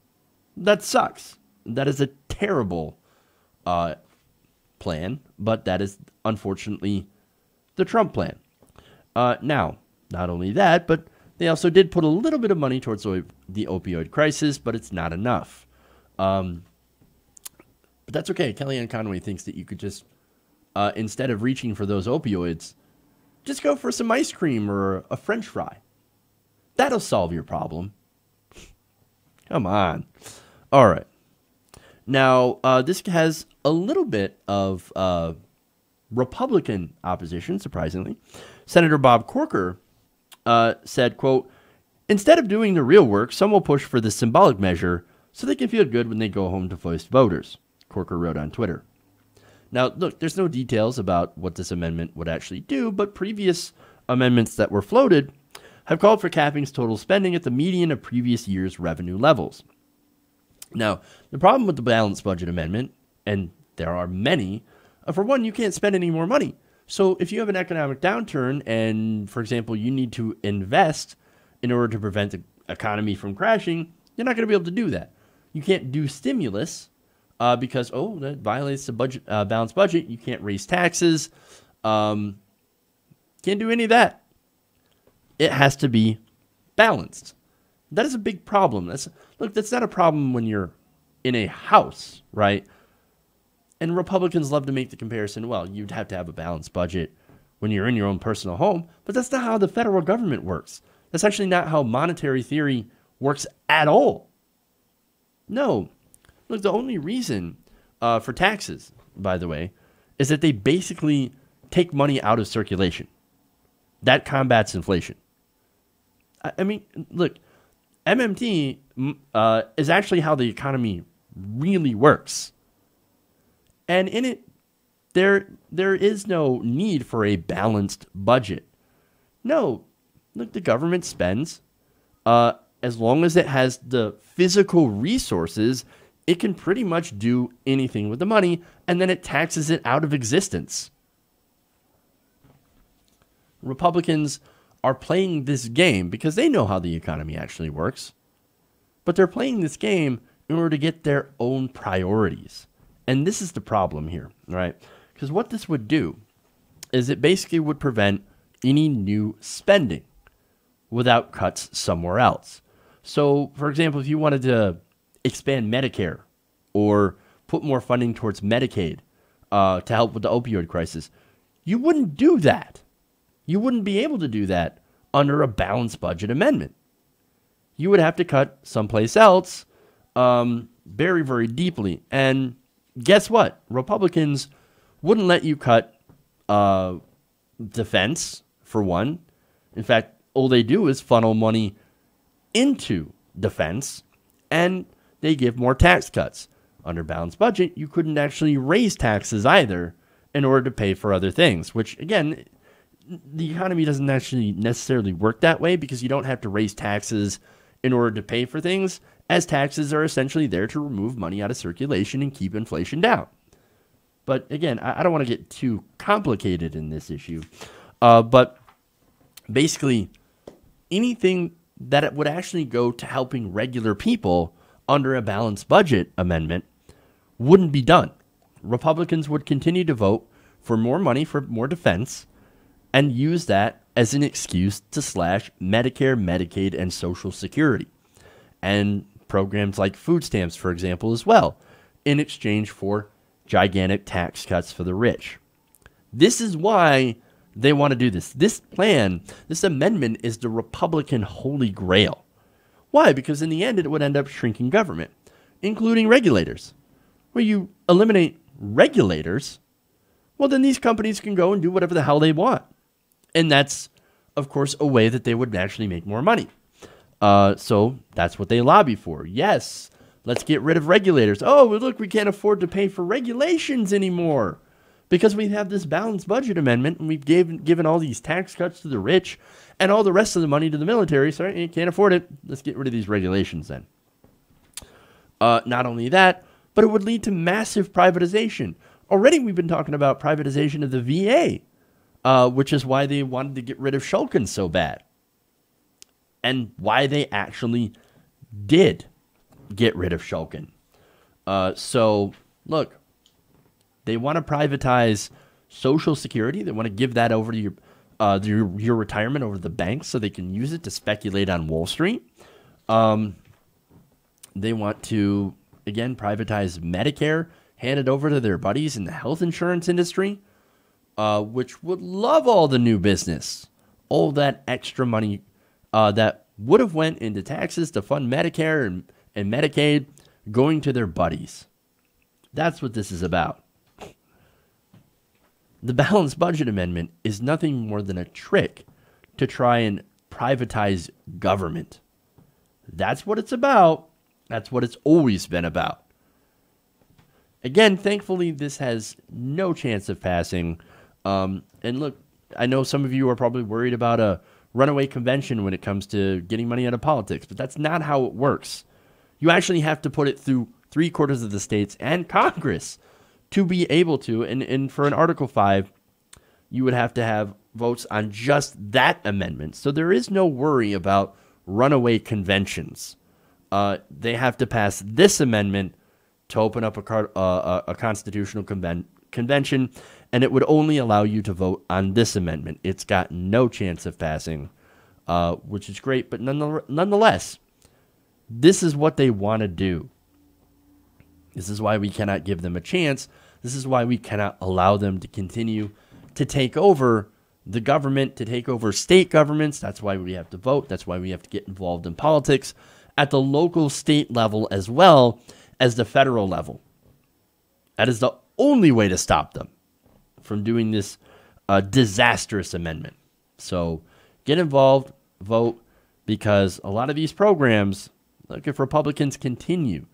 That sucks. That is a terrible plan, but that is unfortunately the Trump plan. Now, not only that, but they also did put a little bit of money towards the opioid crisis, but it's not enough. But that's okay. Kellyanne Conway thinks that you could just, instead of reaching for those opioids, just go for some ice cream or a French fry. That'll solve your problem. Come on. All right. Now, this has a little bit of Republican opposition, surprisingly. Senator Bob Corker said, quote, "Instead of doing the real work, some will push for the symbolic measure so they can feel good when they go home to voice voters," Corker wrote on Twitter. Now, look, there's no details about what this amendment would actually do, but previous amendments that were floated have called for capping total spending at the median of previous year's revenue levels. Now, the problem with the balanced budget amendment, and there are many, for one, you can't spend any more money. So if you have an economic downturn and, for example, you need to invest in order to prevent the economy from crashing, you're not going to be able to do that. You can't do stimulus because, that violates the budget, balanced budget. You can't raise taxes. Can't do any of that. It has to be balanced. That is a big problem. That's not a problem when you're in a house, right? And Republicans love to make the comparison, well, you'd have to have a balanced budget when you're in your own personal home, but that's not how the federal government works. That's actually not how monetary theory works at all. No. Look, the only reason for taxes, by the way, is that they basically take money out of circulation. That combats inflation. I mean, look, MMT is actually how the economy really works. And in it, there is no need for a balanced budget. No, look, the government spends as long as it has the physical resources, it can pretty much do anything with the money, and then it taxes it out of existence. Republicans are playing this game because they know how the economy actually works. But they're playing this game in order to get their own priorities. And this is the problem here, right? Because what this would do is it basically would prevent any new spending without cuts somewhere else. So, for example, if you wanted to expand Medicare or put more funding towards Medicaid to help with the opioid crisis, you wouldn't do that. You wouldn't be able to do that under a balanced budget amendment. You would have to cut someplace else very, very deeply. And guess what? Republicans wouldn't let you cut defense, for one. In fact, all they do is funnel money into defense, and they give more tax cuts. Under balanced budget, you couldn't actually raise taxes either in order to pay for other things, which, again, the economy doesn't actually necessarily work that way because you don't have to raise taxes in order to pay for things, as taxes are essentially there to remove money out of circulation and keep inflation down. But again, I don't want to get too complicated in this issue. But basically, anything that it would actually go to helping regular people under a balanced budget amendment wouldn't be done. Republicans would continue to vote for more money for more defense and use that as an excuse to slash Medicare, Medicaid, and Social Security. And programs like food stamps, for example, as well, in exchange for gigantic tax cuts for the rich. This is why they want to do this. This plan, this amendment is the Republican holy grail. Why? Because in the end, it would end up shrinking government, including regulators. Where you eliminate regulators, well, then these companies can go and do whatever the hell they want. And that's, of course, a way that they would actually make more money. So that's what they lobby for. Yes, let's get rid of regulators. Oh, look, we can't afford to pay for regulations anymore because we have this balanced budget amendment and we've given all these tax cuts to the rich and all the rest of the money to the military. Sorry, you can't afford it. Let's get rid of these regulations then. Not only that, but it would lead to massive privatization. Already we've been talking about privatization of the VA, which is why they wanted to get rid of Shulkin so bad. And why they actually did get rid of Shulkin. So, look, they want to privatize Social Security. They want to give that over to your retirement over to the banks so they can use it to speculate on Wall Street. They want to, again, privatize Medicare, hand it over to their buddies in the health insurance industry, which would love all the new business, all that extra money that would have went into taxes to fund Medicare and Medicaid going to their buddies. That's what this is about. The balanced budget amendment is nothing more than a trick to try and privatize government. That's what it's about. That's what it's always been about. Again, thankfully, this has no chance of passing. And look, I know some of you are probably worried about a runaway convention when it comes to getting money out of politics, but that's not how it works. You actually have to put it through 3/4 of the states and Congress to be able to, and for an Article 5, you would have to have votes on just that amendment. So there is no worry about runaway conventions. They have to pass this amendment to open up a constitutional convention, and it would only allow you to vote on this amendment. It's got no chance of passing, which is great, but nonetheless, this is what they want to do. This is why we cannot give them a chance. This is why we cannot allow them to continue to take over the government, to take over state governments. That's why we have to vote. That's why we have to get involved in politics at the local state level as well as the federal level. That is the only way to stop them from doing this disastrous amendment. So get involved, vote, because a lot of these programs, look, if Republicans continue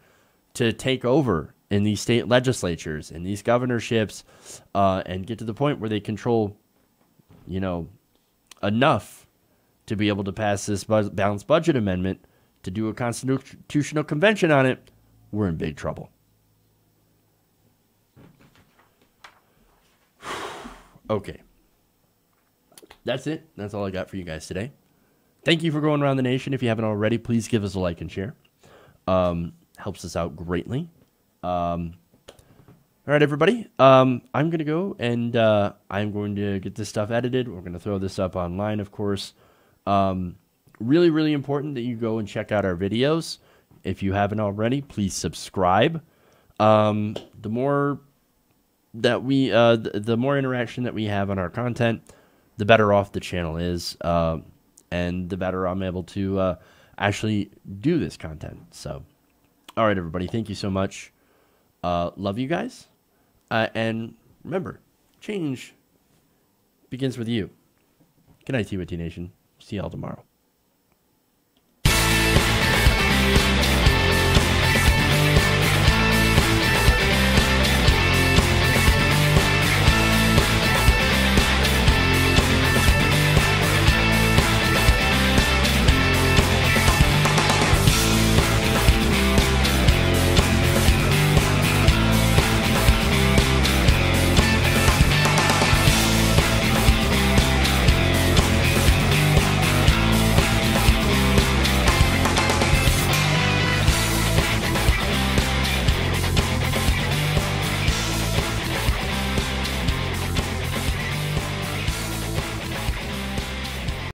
to take over in these state legislatures and these governorships and get to the point where they control, enough to be able to pass this balanced budget amendment to do a constitutional convention on it, we're in big trouble. Okay. That's it. That's all I got for you guys today. Thank you for going around the nation. If you haven't already, please give us a like and share. Helps us out greatly. All right, everybody. I'm going to go and I'm going to get this stuff edited. We're going to throw this up online, of course. Really, really important that you go and check out our videos. If you haven't already, please subscribe. The more that we, the more interaction that we have on our content, the better off the channel is, and the better I'm able to actually do this content. So, all right, everybody, thank you so much. Love you guys. And remember, change begins with you. Good night, TWT Nation. See y'all tomorrow.